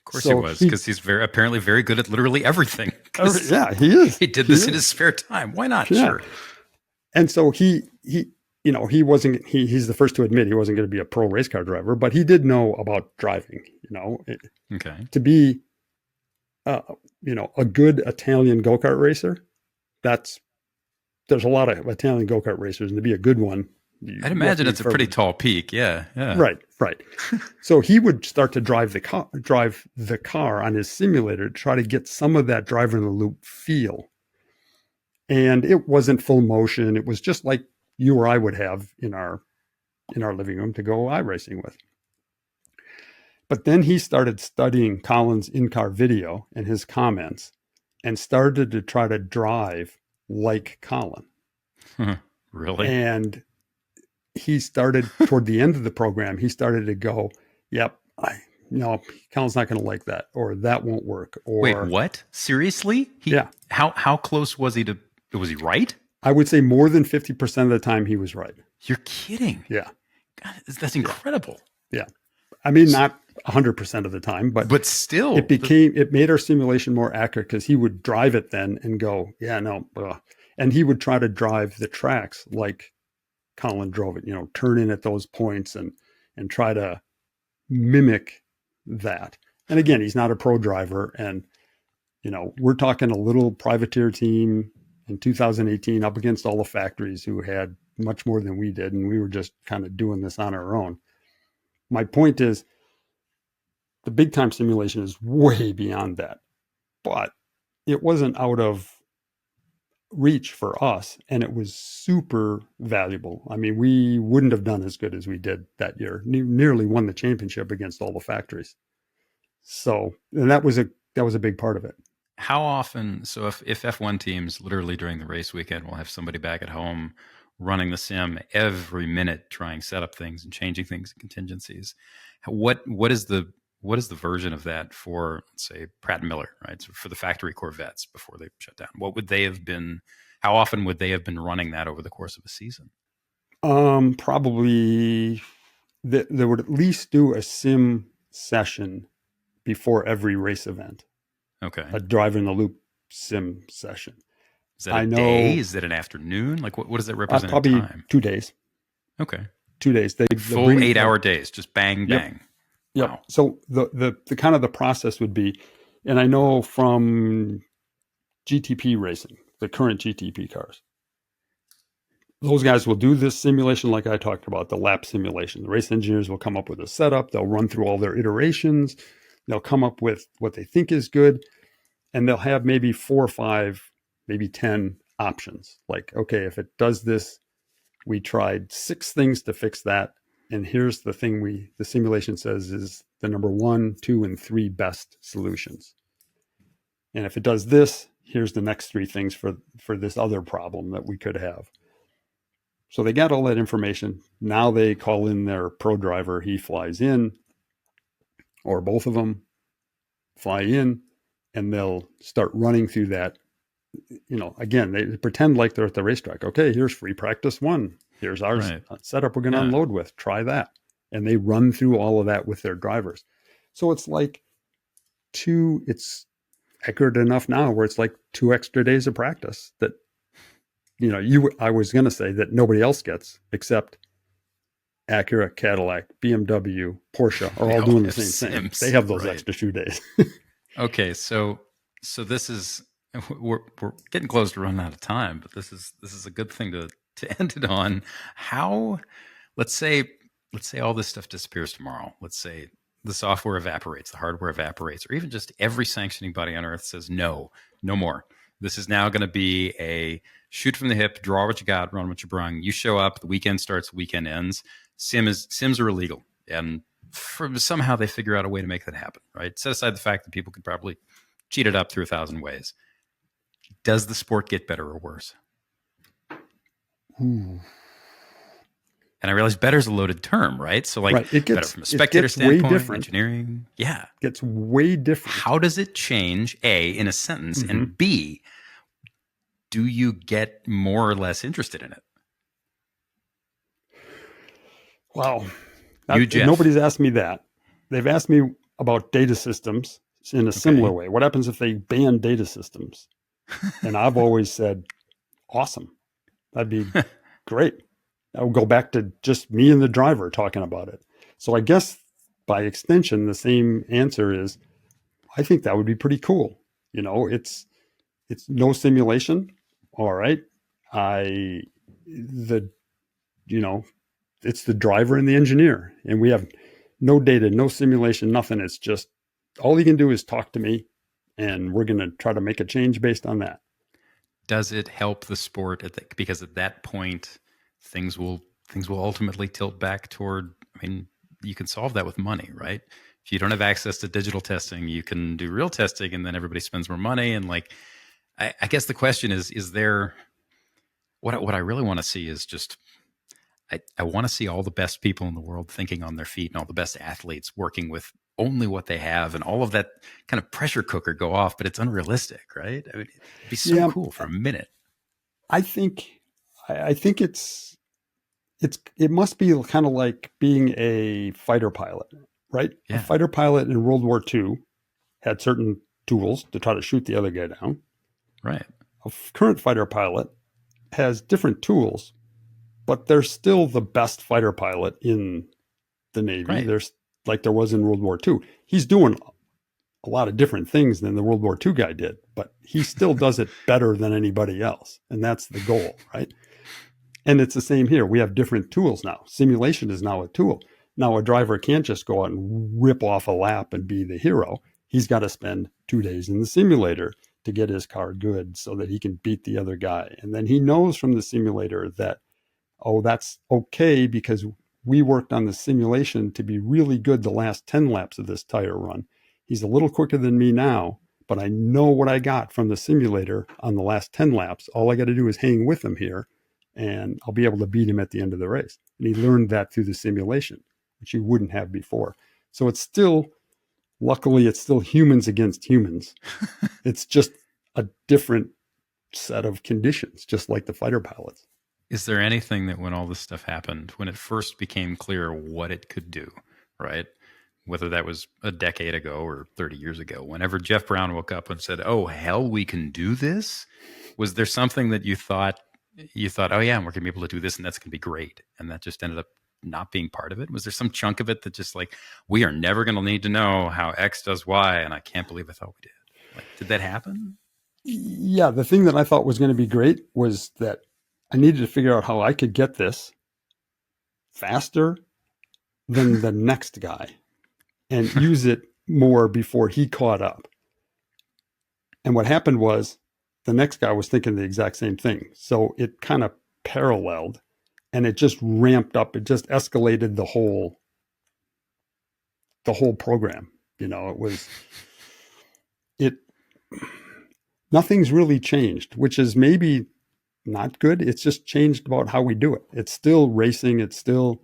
Of course he was, because he's apparently very good at literally everything. Yeah, he is. He did this in his spare time. Why not? Yeah. Sure. And so he's the first to admit he wasn't going to be a pro race car driver, but he did know about driving, Okay. To be a good Italian go-kart racer, there's a lot of Italian go-kart racers, and to be a good one, I'd imagine it's a pretty tall peak. Yeah. Right. So he would start to drive the car on his simulator to try to get some of that driver in the loop feel. And it wasn't full motion. It was just like you or I would have in our living room to go iRacing with. But then he started studying Colin's in-car video and his comments and started to try to drive like Colin. Really? And he started toward the end of the program, he started to go, yep, Colin's not going to like that, or that won't work. Or wait, what? Seriously? Yeah. How close was he to, was he right? I would say more than 50% of the time he was right. You're kidding. Yeah. God, that's incredible. Yeah. I mean, not 100% of the time, but still it made our simulation more accurate, because he would drive it then and go, yeah, no. And he would try to drive the tracks like Colin drove it, turn in at those points and try to mimic that. And again, he's not a pro driver. And, we're talking a little privateer team in 2018 up against all the factories who had much more than we did. And we were just kind of doing this on our own. My point is, the big time simulation is way beyond that, but it wasn't out of reach for us, and it was super valuable. I mean, we wouldn't have done as good as we did that year. Nearly won the championship against all the factories. So, and that was a big part of it. How often? So if F1 teams literally during the race weekend will have somebody back at home running the sim every minute, trying setup things and changing things and contingencies. What is the version of that for, let's say, Pratt & Miller, right? So for the factory Corvettes before they shut down, what would they have been? How often would they have been running that over the course of a season? Probably they would at least do a sim session before every race event. Okay. A driver in the loop sim session. Is that a day? Is that an afternoon? Like what does that represent? Probably in time? 2 days. Okay. 2 days. They full 8-hour days, just bang, bang. Yep. Wow. So the kind of the process would be, and I know from GTP racing, the current GTP cars, those guys will do this simulation like I talked about, the lap simulation. The race engineers will come up with a setup. They'll run through all their iterations. They'll come up with what they think is good. And they'll have maybe 4 or 5, maybe 10 options. Like, okay, if it does this, we tried 6 things to fix that. And here's the thing the simulation says is the number 1, 2, and 3 best solutions. And if it does this, here's the next 3 things for this other problem that we could have. So they got all that information. Now they call in their pro driver. He flies in, or both of them fly in, and they'll start running through that again, they pretend like they're at the racetrack. Okay, here's free practice one. Here's our setup we're going to unload with. Try that. And they run through all of that with their drivers. So it's like it's accurate enough now where it's like 2 extra days of practice that, I was going to say that nobody else gets except Acura, Cadillac, BMW, Porsche are all doing the same thing. They have those extra 2 days. Okay. So this is, we're getting close to running out of time, but this is a good thing to end it on. How, let's say all this stuff disappears tomorrow. Let's say the software evaporates, the hardware evaporates, or even just every sanctioning body on earth says, no more. This is now going to be a shoot from the hip, draw what you got, run what you brung. You show up, the weekend starts, the weekend ends. Sims are illegal. And somehow they figure out a way to make that happen, right? Set aside the fact that people could probably cheat it up through 1,000 ways. Does the sport get better or worse? Ooh. And I realize better is a loaded term, right? So it gets better from a spectator standpoint, way different. Engineering. Yeah. It gets way different. How does it change, A, in a sentence, and B, do you get more or less interested in it? Wow. Nobody's asked me that. They've asked me about data systems in a similar way. What happens if they ban data systems? And I've always said, awesome. That'd be great. I would go back to just me and the driver talking about it. So I guess by extension, the same answer is, I think that would be pretty cool. It's no simulation. All right. It's the driver and the engineer, and we have no data, no simulation, nothing. It's just all you can do is talk to me, and we're going to try to make a change based on that. Does it help the sport because at that point things will ultimately tilt back toward, you can solve that with money, right? If you don't have access to digital testing, you can do real testing, and then everybody spends more money. And I guess the question is there, what I really want to see is just, I want to see all the best people in the world thinking on their feet, and all the best athletes working with only what they have, and all of that kind of pressure cooker go off, but it's unrealistic, right? It'd be so cool for a minute. I think it must be kind of like being a fighter pilot, right? Yeah. A fighter pilot in World War II had certain tools to try to shoot the other guy down. Right. A current fighter pilot has different tools, but they're still the best fighter pilot in the Navy. Right. There's like there was in World War II. He's doing a lot of different things than the World War II guy did, but he still does it better than anybody else. And that's the goal, right? And it's the same here. We have different tools now. Simulation is now a tool. Now a driver can't just go out and rip off a lap and be the hero. He's got to spend 2 days in the simulator to get his car good so that he can beat the other guy. And then he knows from the simulator that, oh, that's okay because we worked on the simulation to be really good the last 10 laps of this tire run. He's a little quicker than me now, but I know what I got from the simulator on the last 10 laps. All I got to do is hang with him here, and I'll be able to beat him at the end of the race. And he learned that through the simulation, which he wouldn't have before. So it's still, luckily, it's still humans against humans. It's just a different set of conditions, just like the fighter pilots. Is there anything that when all this stuff happened, when it first became clear what it could do, right? Whether that was a decade ago or 30 years ago, whenever Jeff Brown woke up and said, oh, hell, we can do this. Was there something that you thought, oh yeah, and we're going to be able to do this and that's going to be great. And that just ended up not being part of it? Was there some chunk of it that just like, we are never going to need to know how X does Y. And I can't believe I thought we did. Like, did that happen? Yeah. The thing that I thought was going to be great was that I needed to figure out how I could get this faster than the next guy and use it more before he caught up. And what happened was the next guy was thinking the exact same thing. So it kind of paralleled and it just ramped up. It just escalated the whole program. Nothing's really changed, which is maybe not good. It's just changed about how we do it. It's still racing. It's still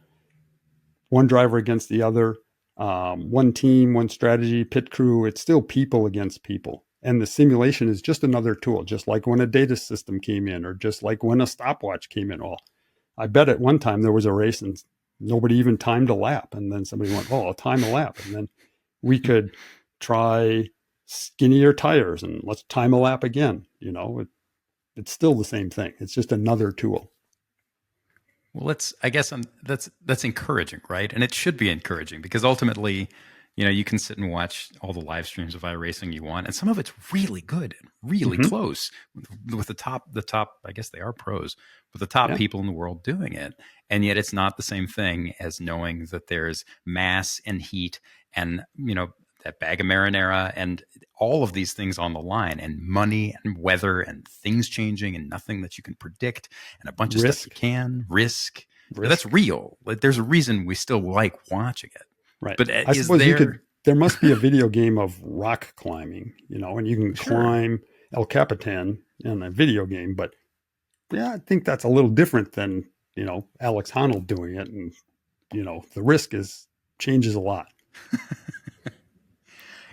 one driver against the other, one team, one strategy, pit crew. It's still people against people. And the simulation is just another tool, just like when a data system came in, or just like when a stopwatch came in. Well, I bet at one time there was a race and nobody even timed a lap. And then somebody went, oh, I'll time a lap. And then we could try skinnier tires and let's time a lap again. It's still the same thing. It's just another tool. Well, that's encouraging, right? And it should be encouraging because ultimately, you can sit and watch all the live streams of iRacing you want, and some of it's really good and really close with the top. I guess they are pros, with the top people in the world doing it, and yet it's not the same thing as knowing that there's mass and heat and that bag of marinara and all of these things on the line, and money and weather and things changing and nothing that you can predict, and a bunch of stuff you can risk. That's real. Like, there's a reason we still like watching it. Right. But I suppose there must be a video game of rock climbing, and you can climb El Capitan in a video game, but I think that's a little different than, Alex Honnold doing it. And, the risk changes a lot.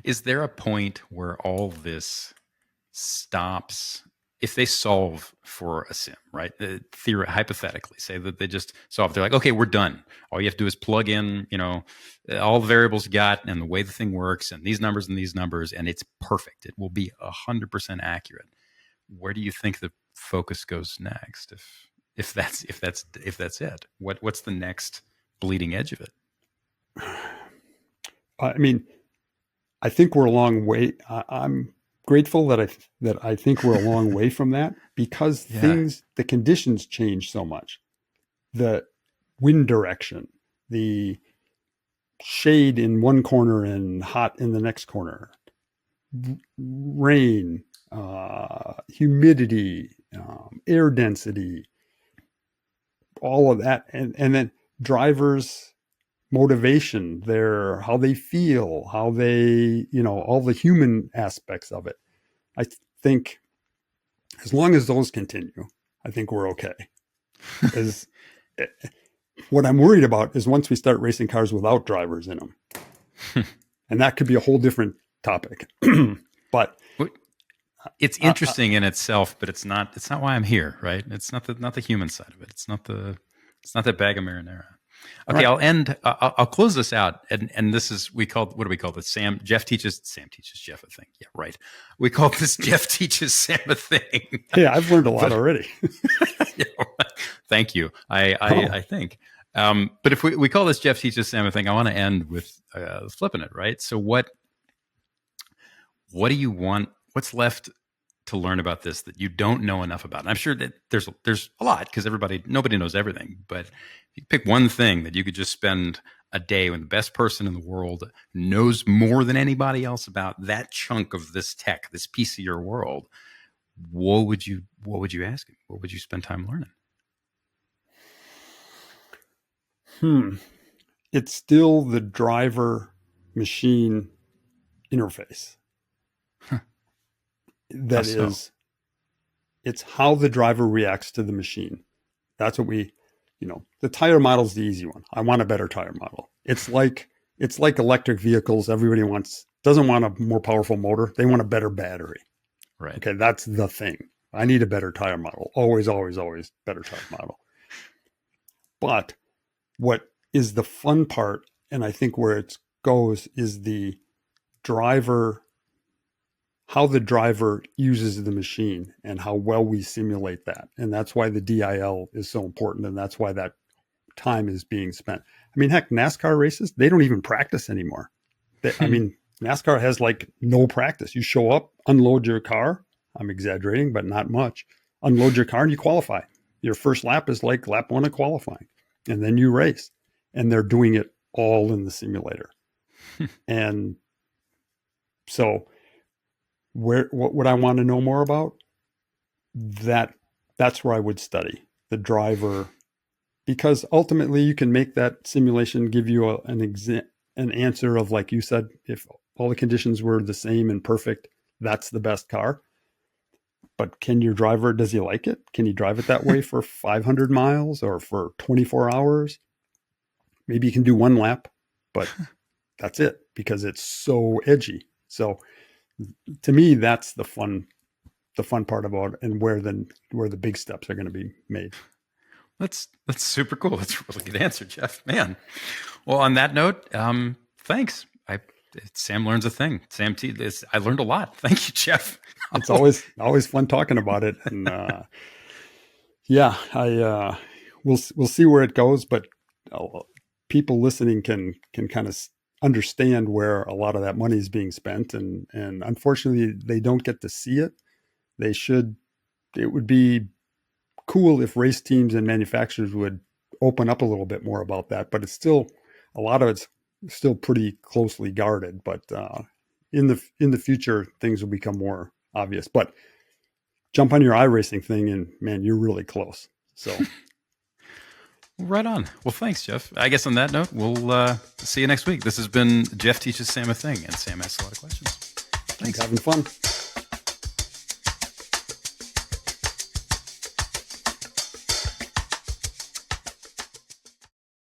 Is there a point where all this stops if they solve for a sim, right? Hypothetically, say that they just solve. They're like, okay, we're done. All you have to do is plug in, all the variables you got and the way the thing works and these numbers, and it's perfect. It will be 100% accurate. Where do you think the focus goes next? If that's it, what's the next bleeding edge of it? I mean, I think we're a long way. I'm grateful that I think we're a long way from that, because the conditions change so much. The wind direction, the shade in one corner and hot in the next corner, rain, humidity, air density, all of that. And then drivers' motivation, how they feel, how they, all the human aspects of it. I think as long as those continue, I think we're okay. As what I'm worried about is once we start racing cars without drivers in them, and that could be a whole different topic. But it's interesting in itself, but it's not why I'm here, right? It's not the human side of it. It's not that bag of marinara. Okay, right. I'll close this out. And this is, what do we call this? Sam teaches Jeff a thing. Yeah, right. We call this Jeff teaches Sam a thing. Hey, I've learned a lot already. Thank you. I think. But if we call this Jeff teaches Sam a thing, I want to end with flipping it, right? So what do you want? What's left to learn about this that you don't know enough about? And I'm sure that there's a lot, because nobody knows everything. But if you pick one thing that you could just spend a day when the best person in the world knows more than anybody else about that chunk of this tech, this piece of your world, what would you ask him? What would you spend time learning? It's still the driver machine interface. That is, it's how the driver reacts to the machine. That's what the tire model is the easy one. I want a better tire model. It's like electric vehicles. Everybody doesn't want a more powerful motor. They want a better battery. Right. Okay. That's the thing. I need a better tire model. Always, always, always better tire model. But what is the fun part, and I think where it goes, is the driver, how the driver uses the machine and how well we simulate that. And that's why the DIL is so important. And that's why that time is being spent. I mean, heck, NASCAR races, they don't even practice anymore. NASCAR has no practice. You show up, unload your car. I'm exaggerating, but not much. Unload your car and you qualify. Your first lap is like lap one of qualifying. And then you race. And they're doing it all in the simulator. And so what would I want to know more about? That's where I would study the driver, because ultimately you can make that simulation give you an answer of, like you said, if all the conditions were the same and perfect, that's the best car. But does he like it? Can he drive it that way for 500 miles or for 24 hours? Maybe you can do one lap, but that's it, because it's so edgy. So to me, that's the fun part about it, and where the big steps are going to be made. That's super cool. That's a really good answer, Jeff. Man. Well, on that note, thanks. Sam learns a thing. Sam T. I learned a lot. Thank you, Jeff. It's always fun talking about it, and we'll see where it goes. But people listening can kind of understand where a lot of that money is being spent, and unfortunately, they don't get to see it. They should. It would be cool if race teams and manufacturers would open up a little bit more about that. But it's still, a lot of it's still pretty closely guarded. But in the future, things will become more obvious. But jump on your iRacing thing, and man, you're really close. So right on. Well, thanks, Jeff. I guess on that note, we'll see you next week. This has been Jeff Teaches Sam a Thing, and Sam asks a lot of questions. Thanks. Having fun.